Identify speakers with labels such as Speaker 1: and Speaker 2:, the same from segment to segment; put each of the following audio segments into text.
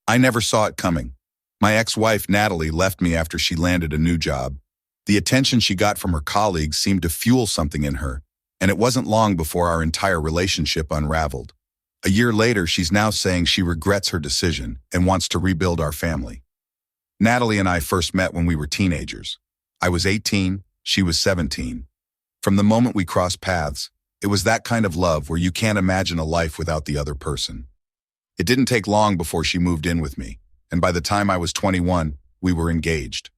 Speaker 1: I never saw it coming. My ex-wife, Natalie, left me after she landed a new job. The attention she got from her colleagues seemed to fuel something in her, and it wasn't long before our entire relationship unraveled. A year later, she's now saying she regrets her decision and wants to rebuild our family. Natalie and I first met when we were teenagers. I was 18, she was 17. From the moment we crossed paths, it was that kind of love where you can't imagine a life without the other person. It didn't take long before she moved in with me, and by the time I was 21, we were engaged.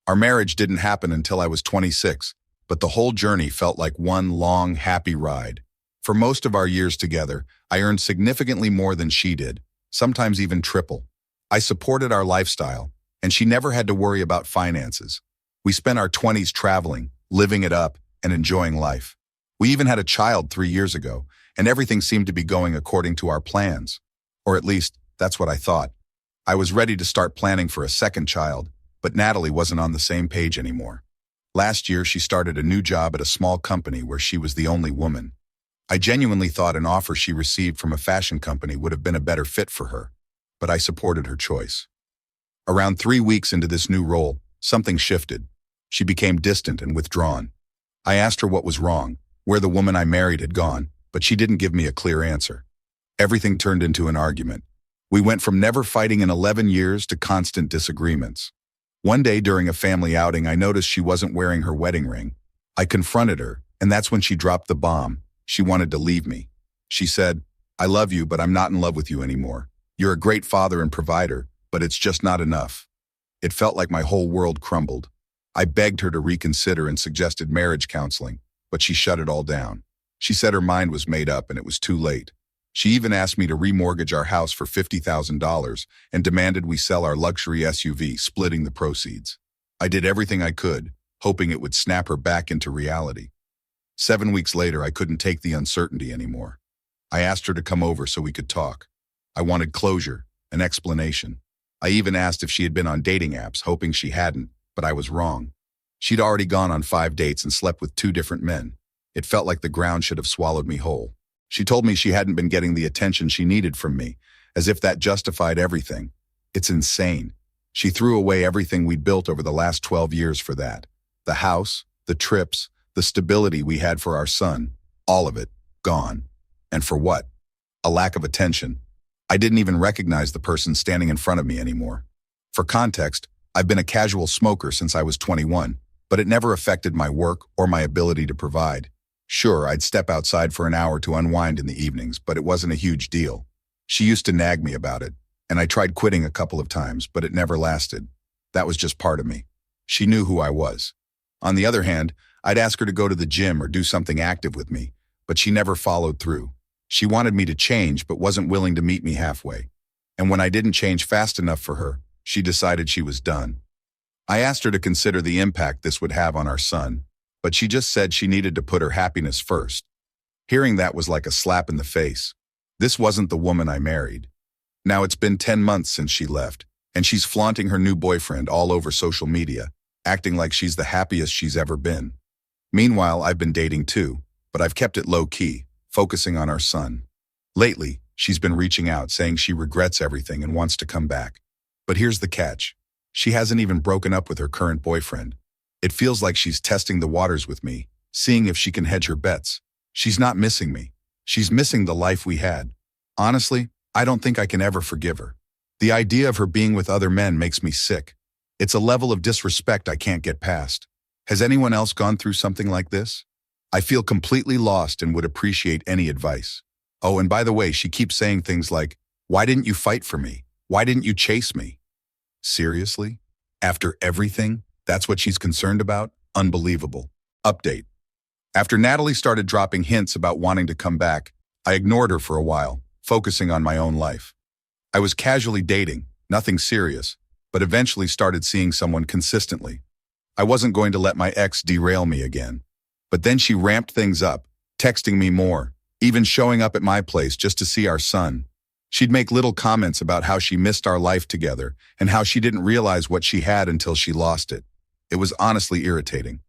Speaker 1: Our marriage didn't happen until I was 26, but the whole journey felt like one long, happy ride. For most of our years together, I earned significantly more than she did, sometimes even triple. I supported our lifestyle, and she never had to worry about finances. We spent our 20s traveling, living it up, and enjoying life. We even had a child 3 years ago, and everything seemed to be going according to our plans. Or at least, that's what I thought. I was ready to start planning for a second child, but Natalie wasn't on the same page anymore. Last year, she started a new job at a small company where she was the only woman. I genuinely thought an offer she received from a fashion company would have been a better fit for her, but I supported her choice. Around 3 weeks into this new role, something shifted. She became distant and withdrawn. I asked her what was wrong, where the woman I married had gone, but she didn't give me a clear answer. Everything turned into an argument. We went from never fighting in 11 years to constant disagreements. One day during a family outing, I noticed she wasn't wearing her wedding ring. I confronted her, and that's when she dropped the bomb. She wanted to leave me. She said, "I love you, but I'm not in love with you anymore. You're a great father and provider, but it's just not enough." It felt like my whole world crumbled. I begged her to reconsider and suggested marriage counseling, but she shut it all down. She said her mind was made up and it was too late. She even asked me to remortgage our house for $50,000 and demanded we sell our luxury SUV, splitting the proceeds. I did everything I could, hoping it would snap her back into reality. 7 weeks later, I couldn't take the uncertainty anymore. I asked her to come over so we could talk. I wanted closure, an explanation. I even asked if she had been on dating apps, hoping she hadn't, but I was wrong. She'd already gone on 5 dates and slept with 2 different men. It felt like the ground should have swallowed me whole. She told me she hadn't been getting the attention she needed from me, as if that justified everything. It's insane. She threw away everything we'd built over the last 12 years for that. The house, the trips, the stability we had for our son, all of it, gone. And for what? A lack of attention. I didn't even recognize the person standing in front of me anymore. For context, I've been a casual smoker since I was 21, but it never affected my work or my ability to provide. Sure, I'd step outside for an hour to unwind in the evenings, but it wasn't a huge deal. She used to nag me about it, and I tried quitting a couple of times, but it never lasted. That was just part of me. She knew who I was. On the other hand, I'd ask her to go to the gym or do something active with me, but she never followed through. She wanted me to change, but wasn't willing to meet me halfway. And when I didn't change fast enough for her, she decided she was done. I asked her to consider the impact this would have on our son, but she just said she needed to put her happiness first. Hearing that was like a slap in the face. This wasn't the woman I married. Now it's been 10 months since she left, and she's flaunting her new boyfriend all over social media, acting like she's the happiest she's ever been. Meanwhile, I've been dating too, but I've kept it low-key, focusing on our son. Lately, she's been reaching out, saying she regrets everything and wants to come back. But here's the catch. She hasn't even broken up with her current boyfriend. It feels like she's testing the waters with me, seeing if she can hedge her bets. She's not missing me. She's missing the life we had. Honestly, I don't think I can ever forgive her. The idea of her being with other men makes me sick. It's a level of disrespect I can't get past. Has anyone else gone through something like this? I feel completely lost and would appreciate any advice. Oh, and by the way, she keeps saying things like, "Why didn't you fight for me? Why didn't you chase me?" Seriously? After everything? That's what she's concerned about? Unbelievable. Update. After Natalie started dropping hints about wanting to come back, I ignored her for a while, focusing on my own life. I was casually dating, nothing serious, but eventually started seeing someone consistently. I wasn't going to let my ex derail me again. But then she ramped things up, texting me more, even showing up at my place just to see our son. She'd make little comments about how she missed our life together and how she didn't realize what she had until she lost it. It was honestly irritating.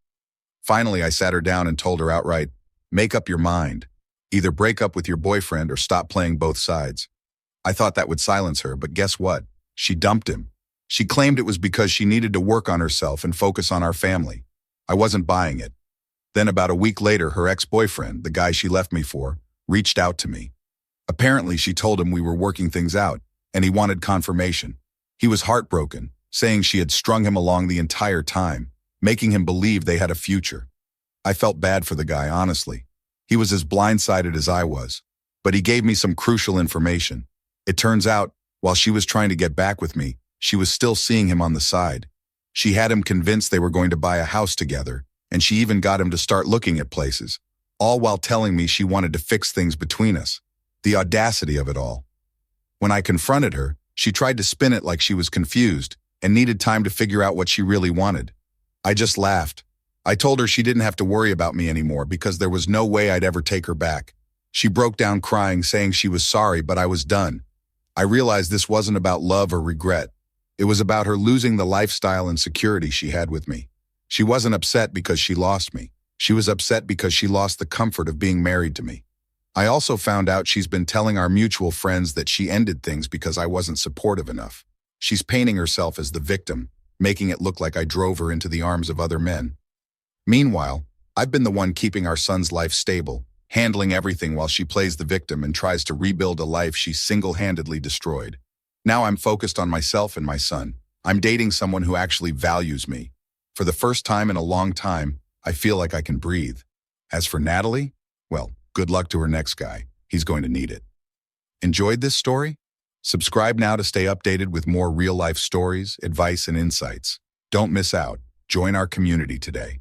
Speaker 1: Finally, I sat her down and told her outright, "Make up your mind. Either break up with your boyfriend or stop playing both sides." I thought that would silence her, but guess what? She dumped him. She claimed it was because she needed to work on herself and focus on our family. I wasn't buying it. Then about a week later, her ex-boyfriend, the guy she left me for, reached out to me. Apparently, she told him we were working things out, and he wanted confirmation. He was heartbroken, saying she had strung him along the entire time, making him believe they had a future. I felt bad for the guy, honestly. He was as blindsided as I was. But he gave me some crucial information. It turns out, while she was trying to get back with me, she was still seeing him on the side. She had him convinced they were going to buy a house together, and she even got him to start looking at places, all while telling me she wanted to fix things between us. The audacity of it all. When I confronted her, she tried to spin it like she was confused and needed time to figure out what she really wanted. I just laughed. I told her she didn't have to worry about me anymore because there was no way I'd ever take her back. She broke down crying, saying she was sorry, but I was done. I realized this wasn't about love or regret. It was about her losing the lifestyle and security she had with me. She wasn't upset because she lost me. She was upset because she lost the comfort of being married to me. I also found out she's been telling our mutual friends that she ended things because I wasn't supportive enough. She's painting herself as the victim, making it look like I drove her into the arms of other men. Meanwhile, I've been the one keeping our son's life stable, handling everything while she plays the victim and tries to rebuild a life she single-handedly destroyed. Now I'm focused on myself and my son. I'm dating someone who actually values me. For the first time in a long time, I feel like I can breathe. As for Natalie, well, good luck to her next guy. He's going to need it. Enjoyed this story? Subscribe now to stay updated with more real-life stories, advice, and insights. Don't miss out. Join our community today.